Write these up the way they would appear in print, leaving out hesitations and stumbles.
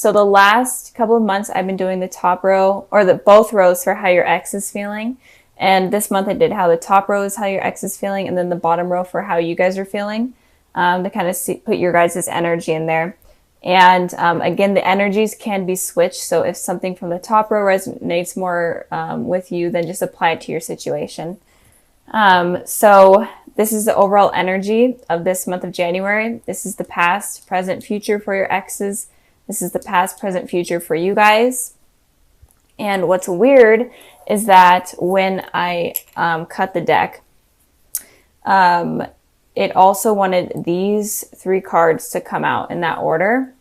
So the last couple of months I've been doing the top row, or the both rows for how your ex is feeling. And this month I did how the top row is how your ex is feeling, and then the bottom row for how you guys are feeling, to kind of put your guys' energy in there. And again, the energies can be switched. So if something from the top row resonates more with you, then just apply it to your situation. So this is the overall energy of this month of January. This is the past, present, future for your exes. This is the past, present, future for you guys. And what's weird is that when I cut the deck, it also wanted these 3 cards to come out in that order.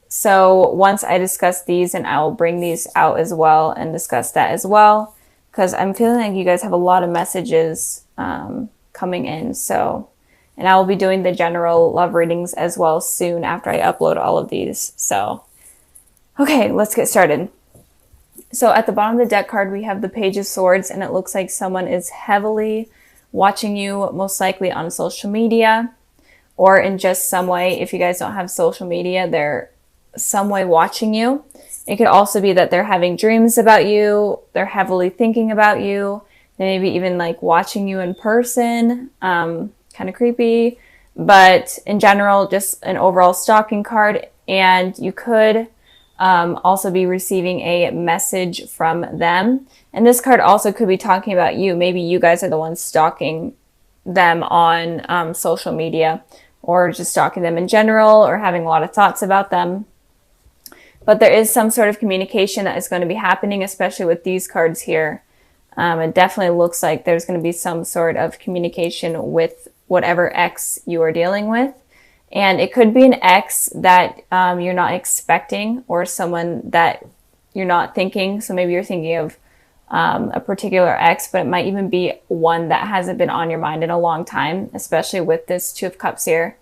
So once I discuss these, and I will bring these out as well and discuss that as well, because I'm feeling like you guys have a lot of messages coming in. So, and I will be doing the general love readings as well soon after I upload all of these. So, okay, let's get started. So at the bottom of the deck card, we have the Page of Swords, and it looks like someone is heavily watching you, most likely on social media or in just some way. If you guys don't have social media, they're some way watching you. It could also be that they're having dreams about you. They're heavily thinking about you. They maybe even like watching you in person. Kind of creepy, but in general, just an overall stalking card. And you could also be receiving a message from them. And this card also could be talking about you. Maybe you guys are the ones stalking them on social media, or just stalking them in general, or having a lot of thoughts about them. But there is some sort of communication that is going to be happening, especially with these cards here. It definitely looks like there's going to be some sort of communication with whatever ex you are dealing with. And it could be an ex that you're not expecting, or someone that you're not thinking. So maybe you're thinking of a particular ex, but it might even be one that hasn't been on your mind in a long time, especially with this Two of Cups here.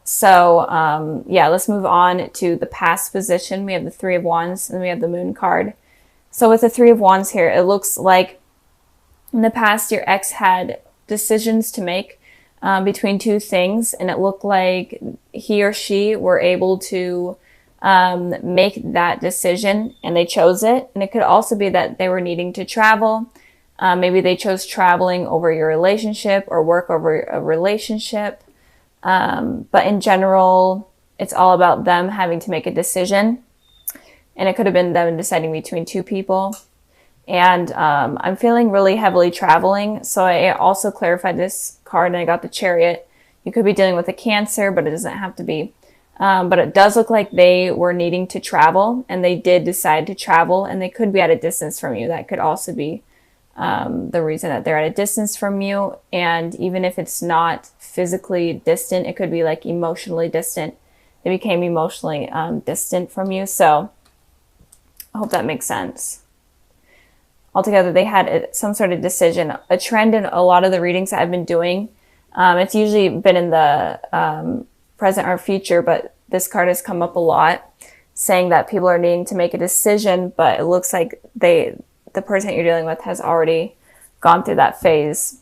So yeah, let's move on to the past position. We have the Three of Wands, and we have the Moon card. So with the Three of Wands here, it looks like in the past your ex had decisions to make between 2 things, and it looked like he or she were able to make that decision, and they chose it. And it could also be that they were needing to travel. Maybe they chose traveling over your relationship, or work over a relationship. But in general, it's all about them having to make a decision. And it could have been them deciding between 2 people. And I'm feeling really heavily traveling. So I also clarified this card, and I got the Chariot. You could be dealing with a Cancer, but it doesn't have to be. But it does look like they were needing to travel, and they did decide to travel, and they could be at a distance from you. That could also be the reason that they're at a distance from you. And even if it's not physically distant, it could be like emotionally distant. They became emotionally distant from you. So I hope that makes sense. Altogether, they had some sort of decision. A trend in a lot of the readings that I've been doing, it's usually been in the present or future, but this card has come up a lot, saying that people are needing to make a decision, but it looks like the person you're dealing with has already gone through that phase.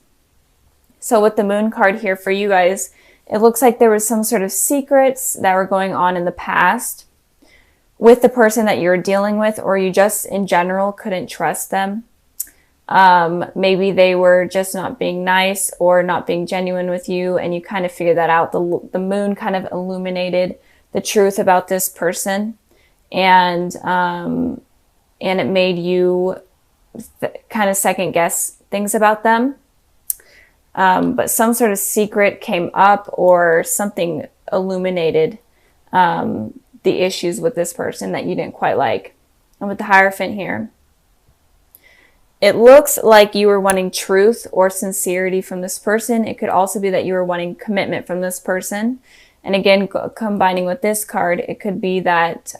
So with the Moon card here for you guys, it looks like there was some sort of secrets that were going on in the past with the person that you're dealing with, or you just in general couldn't trust them. Maybe they were just not being nice or not being genuine with you, and you kind of figured that out. The Moon kind of illuminated the truth about this person, and it made you kind of second guess things about them. But some sort of secret came up, or something illuminated the issues with this person that you didn't quite like. And with the Hierophant here, it looks like you were wanting truth or sincerity from this person. It could also be that you were wanting commitment from this person. And again, combining with this card, it could be that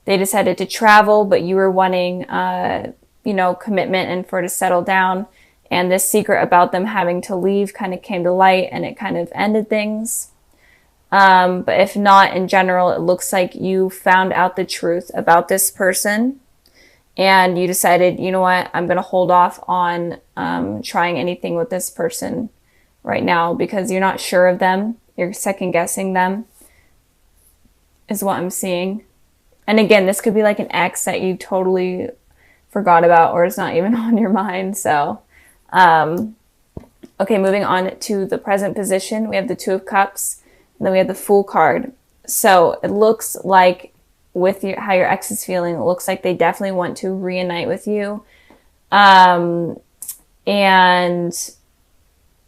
they decided to travel, but you were wanting, commitment and for to settle down. And this secret about them having to leave kind of came to light, and it kind of ended things. But if not, in general, it looks like you found out the truth about this person, and you decided, you know what, I'm going to hold off on trying anything with this person right now, because you're not sure of them. You're second guessing them, is what I'm seeing. And again, this could be like an ex that you totally forgot about or it's not even on your mind. So, okay, moving on to the present position. We have the Two of Cups, and then we have the Fool card. So it looks like with how your ex is feeling, it looks like they definitely want to reunite with you. And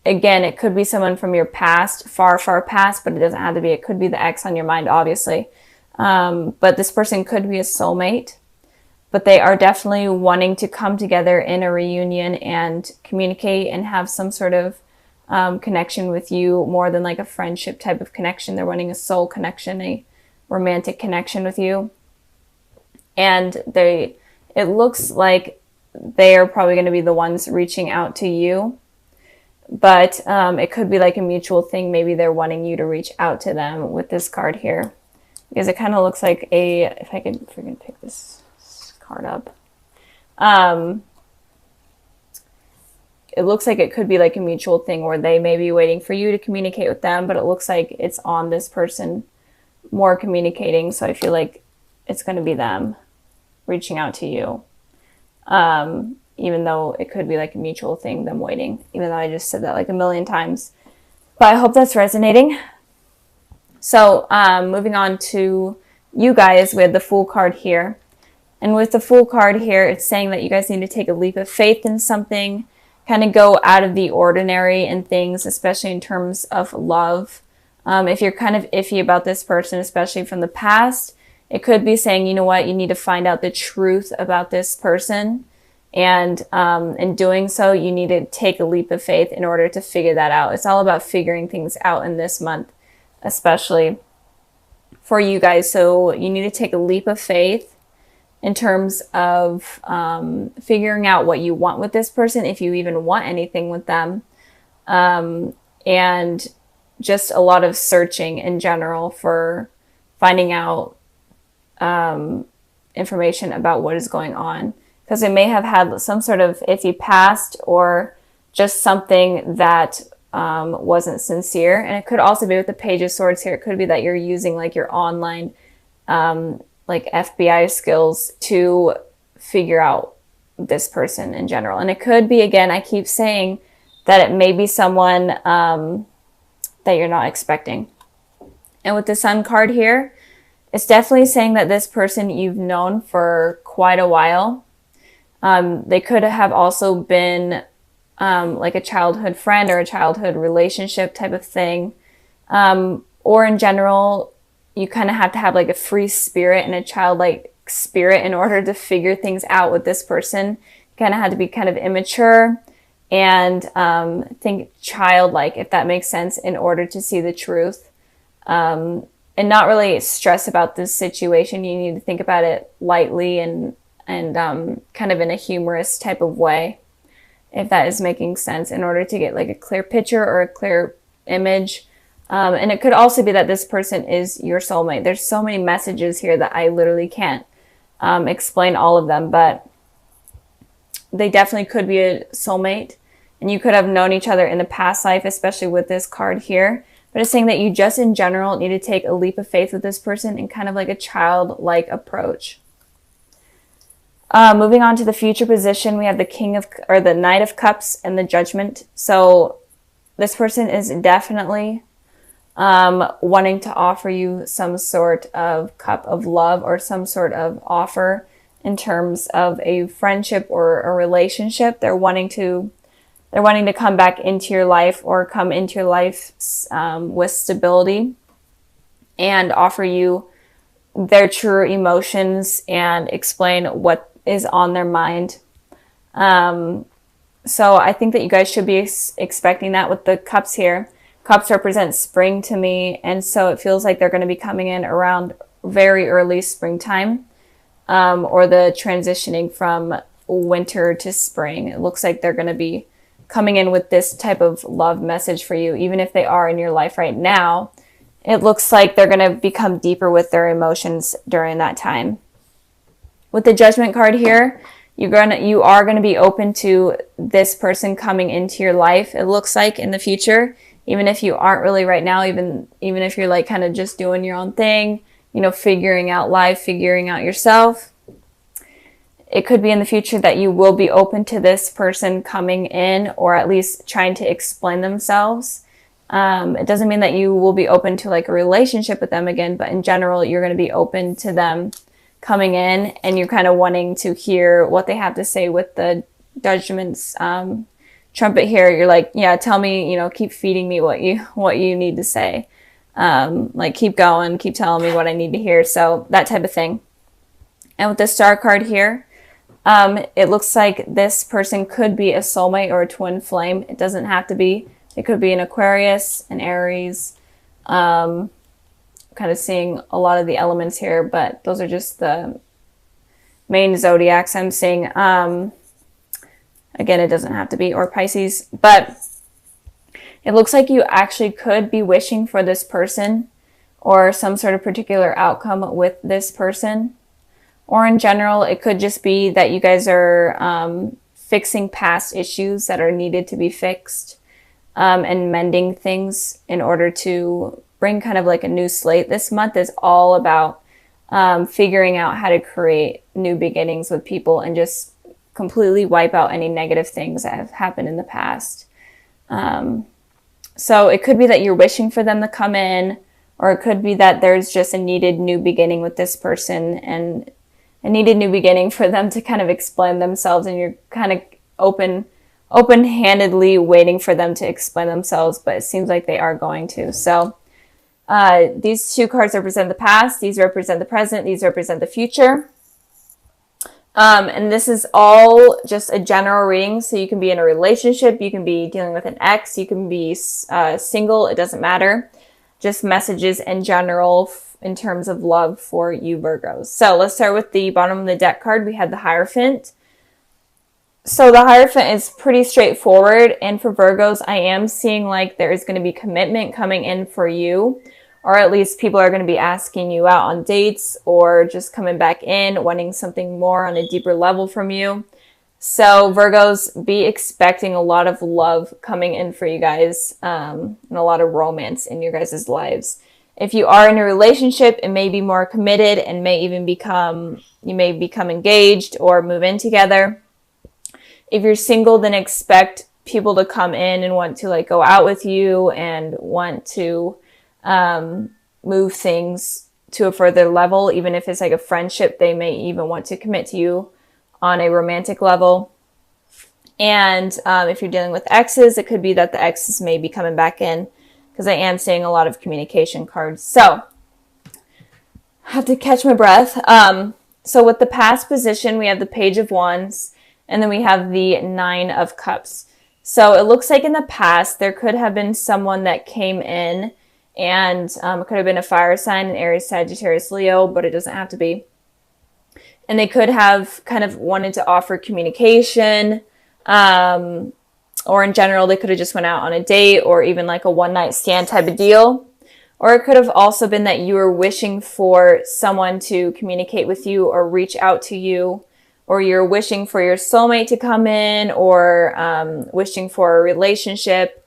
again, it could be someone from your past, far, far past, but it doesn't have to be. It could be the ex on your mind, obviously. But this person could be a soulmate. But they are definitely wanting to come together in a reunion and communicate and have some sort of connection with you, more than like a friendship type of connection. They're wanting a soul connection, a romantic connection with you. And it looks like they are probably going to be the ones reaching out to you. But it could be like a mutual thing. Maybe they're wanting you to reach out to them with this card here. Because it kind of looks like if I could freaking pick this card up. It looks like it could be like a mutual thing where they may be waiting for you to communicate with them, but it looks like it's on this person more communicating. So I feel like it's going to be them reaching out to you. Even though it could be like a mutual thing, them waiting, even though I just said that like a million times. But I hope that's resonating. So moving on to you guys with the Fool card here. And with the Fool card here, it's saying that you guys need to take a leap of faith in something, kind of go out of the ordinary in things, especially in terms of love. If you're kind of iffy about this person, especially from the past, it could be saying, you know what, you need to find out the truth about this person. And in doing so, you need to take a leap of faith in order to figure that out. It's all about figuring things out in this month, especially for you guys. So you need to take a leap of faith in terms of figuring out what you want with this person, if you even want anything with them. And just a lot of searching in general for finding out information about what is going on. Because it may have had some sort of iffy past or just something that wasn't sincere. And it could also be with the Page of Swords here. It could be that you're using like your online like FBI skills to figure out this person in general. And it could be, again, I keep saying that it may be someone that you're not expecting. And with the Sun card here, it's definitely saying that this person you've known for quite a while. They could have also been like a childhood friend or a childhood relationship type of thing. Or in general, you kind of have to have like a free spirit and a childlike spirit in order to figure things out with this person. You kind of had to be kind of immature and think childlike, if that makes sense, in order to see the truth. And not really stress about this situation. You need to think about it lightly and kind of in a humorous type of way, if that is making sense, in order to get like a clear picture or a clear image. And it could also be that this person is your soulmate. There's so many messages here that I literally can't explain all of them, but they definitely could be a soulmate. And you could have known each other in the past life, especially with this card here. But it's saying that you just in general need to take a leap of faith with this person in kind of like a childlike approach. Moving on to the future position, we have the Knight of Cups and the Judgment. So this person is definitely wanting to offer you some sort of cup of love or some sort of offer in terms of a friendship or a relationship. They're wanting to come back into your life or come into your life with stability and offer you their true emotions and explain what is on their mind. So I think that you guys should be expecting that with the cups here. Cups represent spring to me, and so it feels like they're going to be coming in around very early springtime, or the transitioning from winter to spring. It looks like they're going to be coming in with this type of love message for you. Even if they are in your life right now, it looks like they're going to become deeper with their emotions during that time. With the Judgment card here, you are going to be open to this person coming into your life, it looks like, in the future. Even if you aren't really right now, even if you're like kind of just doing your own thing, figuring out life, figuring out yourself. It could be in the future that you will be open to this person coming in, or at least trying to explain themselves. It doesn't mean that you will be open to like a relationship with them again, but in general, you're going to be open to them coming in, and you're kind of wanting to hear what they have to say with the Judgment's trumpet here. You're like, yeah, tell me, keep feeding me what you need to say. Like keep going, keep telling me what I need to hear. So that type of thing. And with the Star card here, it looks like this person could be a soulmate or a twin flame. It doesn't have to be. It could be an Aquarius, an Aries. Kind of seeing a lot of the elements here, but those are just the main zodiacs I'm seeing. Again, it doesn't have to be, or Pisces, but it looks like you actually could be wishing for this person or some sort of particular outcome with this person. Or in general, it could just be that you guys are fixing past issues that are needed to be fixed, and mending things in order to bring kind of like a new slate. This month is all about figuring out how to create new beginnings with people and just completely wipe out any negative things that have happened in the past. So it could be that you're wishing for them to come in, or it could be that there's just a needed new beginning with this person, and a needed new beginning for them to kind of explain themselves, and you're kind of open-handedly waiting for them to explain themselves, but it seems like they are going to. So these two cards represent the past, these represent the present, these represent the future. And this is all just a general reading, so you can be in a relationship, you can be dealing with an ex, you can be single, it doesn't matter. Just messages in general in terms of love for you Virgos. So let's start with the bottom of the deck card. We had the Hierophant. So the Hierophant is pretty straightforward, and for Virgos, I am seeing like there is going to be commitment coming in for you, or at least people are going to be asking you out on dates, or just coming back in, wanting something more on a deeper level from you. So Virgos, be expecting a lot of love coming in for you guys, and a lot of romance in your guys' lives. If you are in a relationship, it may be more committed and you may become engaged or move in together. If you're single, then expect people to come in and want to like go out with you and want to move things to a further level. Even if it's like a friendship, they may even want to commit to you on a romantic level. And if you're dealing with exes, it could be that the exes may be coming back in, because I am seeing a lot of communication cards. So I have to catch my breath. So with the past position, we have the Page of Wands, and then we have the Nine of Cups. So it looks like in the past, there could have been someone that came in, and it could have been a fire sign, an Aries, Sagittarius, Leo, but it doesn't have to be. And they could have kind of wanted to offer communication, or in general, they could have just went out on a date, or even like a one-night stand type of deal. Or it could have also been that you were wishing for someone to communicate with you or reach out to you, or you're wishing for your soulmate to come in, or wishing for a relationship.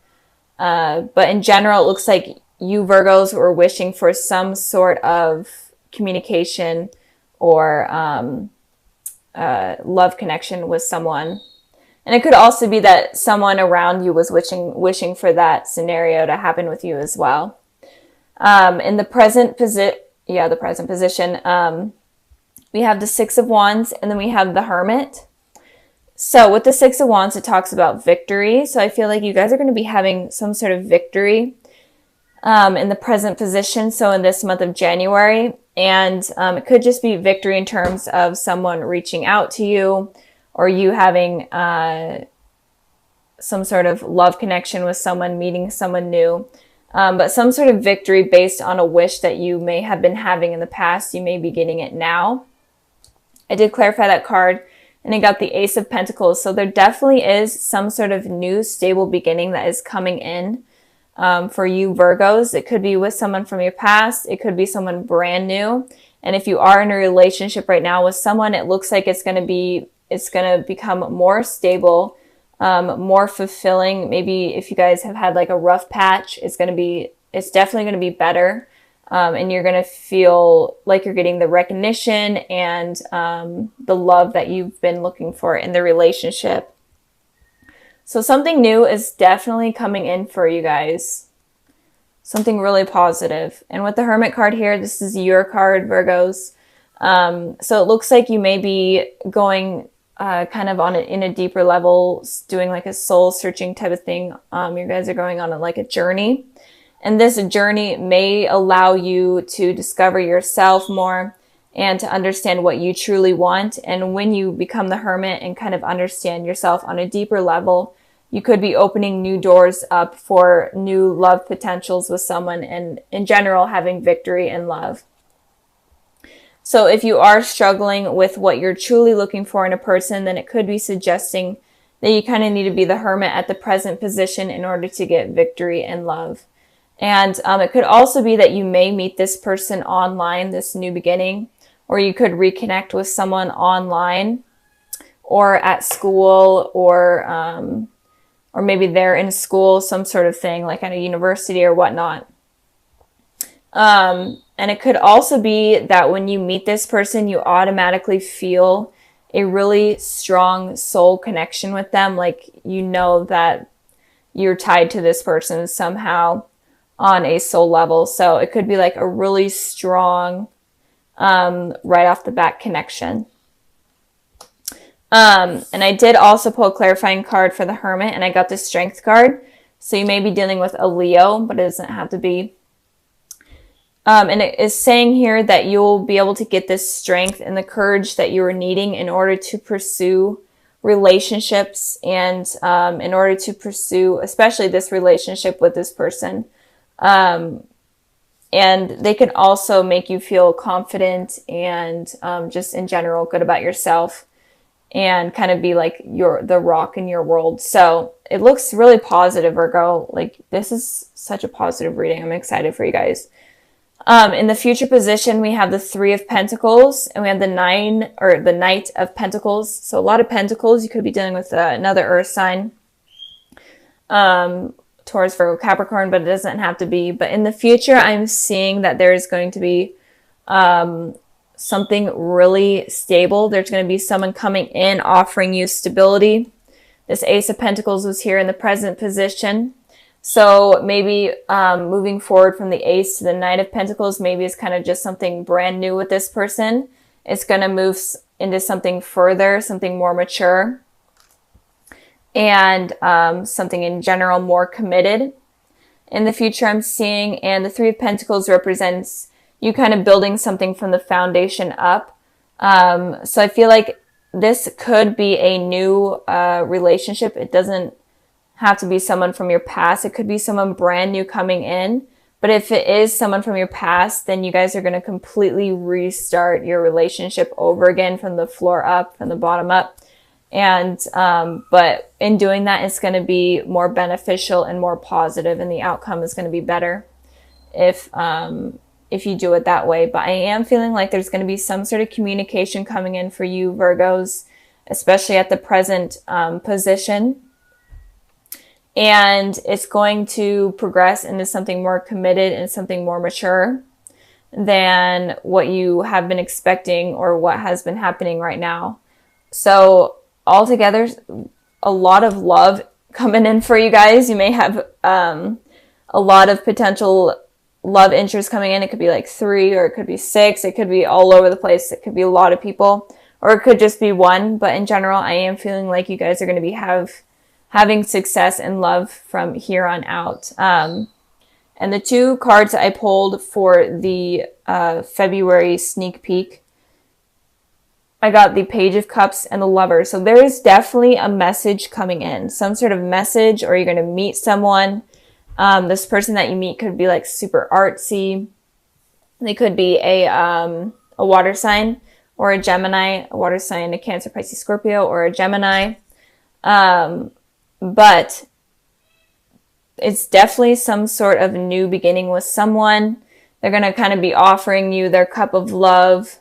But in general, it looks like you Virgos were wishing for some sort of communication or love connection with someone. And it could also be that someone around you was wishing for that scenario to happen with you as well. In the present position, we have the Six of Wands, and then we have the Hermit. So with the Six of Wands, it talks about victory. So I feel like you guys are going to be having some sort of victory in the present position. So in this month of January, and it could just be victory in terms of someone reaching out to you, or you having some sort of love connection with someone, meeting someone new. But some sort of victory based on a wish that you may have been having in the past. You may be getting it now. I did clarify that card, and I got the Ace of Pentacles. So there definitely is some sort of new stable beginning that is coming in for you Virgos. It could be with someone from your past. It could be someone brand new. And if you are in a relationship right now with someone, it looks like it's going to become more stable, more fulfilling. Maybe if you guys have had like a rough patch, it's definitely going to be better. and you're going to feel like you're getting the recognition and the love that you've been looking for in the relationship. So something new is definitely coming in for you guys. Something really positive. And with the Hermit card here, this is your card, Virgos. So it looks like you may be going kind of on in a deeper level, doing like a soul searching type of thing. You guys are going on like a journey. And this journey may allow you to discover yourself more and to understand what you truly want. And when you become the Hermit and kind of understand yourself on a deeper level, you could be opening new doors up for new love potentials with someone, and in general, having victory in love. So if you are struggling with what you're truly looking for in a person, then it could be suggesting that you kind of need to be the Hermit at the present position in order to get victory in love. And it could also be that you may meet this person online, this new beginning, or you could reconnect with someone online or at school, or maybe they're in school, some sort of thing, like at a university or whatnot. And it could also be that when you meet this person, you automatically feel a really strong soul connection with them. Like, you know that you're tied to this person somehow on a soul level. So it could be like a really strong, right off the bat connection. And I did also pull a clarifying card for the Hermit, and I got the Strength card. So you may be dealing with a Leo, but it doesn't have to be. And it is saying here that you'll be able to get this strength and the courage that you are needing in order to pursue relationships, and in order to pursue especially this relationship with this person. And they can also make you feel confident and just in general good about yourself, and kind of be like the rock in your world. So it looks really positive, Virgo. Like, this is such a positive reading. I'm excited for you guys. In the future position, we have the Three of Pentacles, and we have the Knight of Pentacles. So a lot of pentacles. You could be dealing with another earth sign, Taurus, Virgo, Capricorn, but it doesn't have to be. But in the future, I'm seeing that there is going to be something really stable. There's going to be someone coming in offering you stability. This Ace of Pentacles was here in the present position. So maybe moving forward from the Ace to the Knight of Pentacles, maybe it's kind of just something brand new with this person. It's going to move into something further, something more mature, and something in general more committed. In the future, I'm seeing, and the Three of Pentacles represents you kind of building something from the foundation up. So I feel like this could be a new relationship. It doesn't have to be someone from your past. It could be someone brand new coming in. But if it is someone from your past, then you guys are going to completely restart your relationship over again from the floor up, from the bottom up. And but in doing that, it's going to be more beneficial and more positive, and the outcome is going to be better if you do it that way. But I am feeling like there's going to be some sort of communication coming in for you, Virgos, especially at the present position. And it's going to progress into something more committed and something more mature than what you have been expecting or what has been happening right now. So altogether, a lot of love coming in for you guys. You may have a lot of potential love interest coming in. It could be like 3, or it could be 6. It could be all over the place. It could be a lot of people, or it could just be one. But in general, I am feeling like you guys are going to be having success and love from here on out. And the 2 cards I pulled for the February sneak peek, I got the Page of Cups and the Lover. So there is definitely a message coming in, some sort of message, or you're going to meet someone. This person that you meet could be like super artsy. They could be a water sign, or a Gemini, a water sign, a Cancer, Pisces, Scorpio, or a Gemini. But it's definitely some sort of new beginning with someone. They're going to kind of be offering you their cup of love.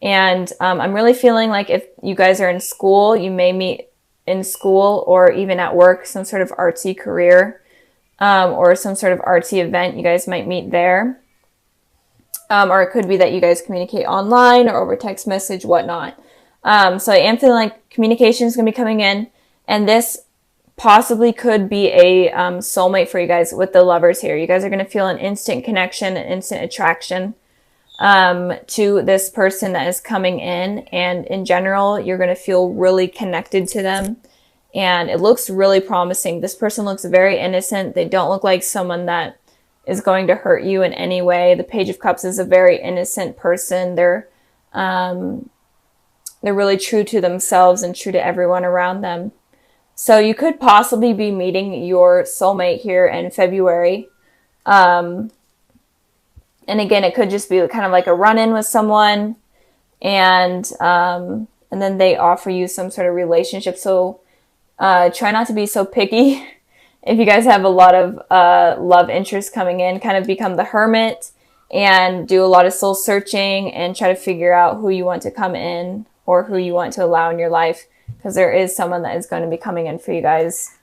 And I'm really feeling like if you guys are in school, you may meet in school, or even at work, some sort of artsy career, or some sort of artsy event. You guys might meet there. Or it could be that you guys communicate online or over text message, whatnot. So I am feeling like communication is going to be coming in, and this possibly could be a soulmate for you guys with the Lovers here. You guys are going to feel an instant connection, an instant attraction to this person that is coming in. And in general, you're going to feel really connected to them. And it looks really promising. This person looks very innocent. They don't look like someone that is going to hurt you in any way. The Page of Cups is a very innocent person. They're really true to themselves and true to everyone around them. So you could possibly be meeting your soulmate here in February. And again, it could just be kind of like a run-in with someone, and then they offer you some sort of relationship. So try not to be so picky. If you guys have a lot of love interest coming in, kind of become the hermit and do a lot of soul searching and try to figure out who you want to come in or who you want to allow in your life, because there is someone that is going to be coming in for you guys.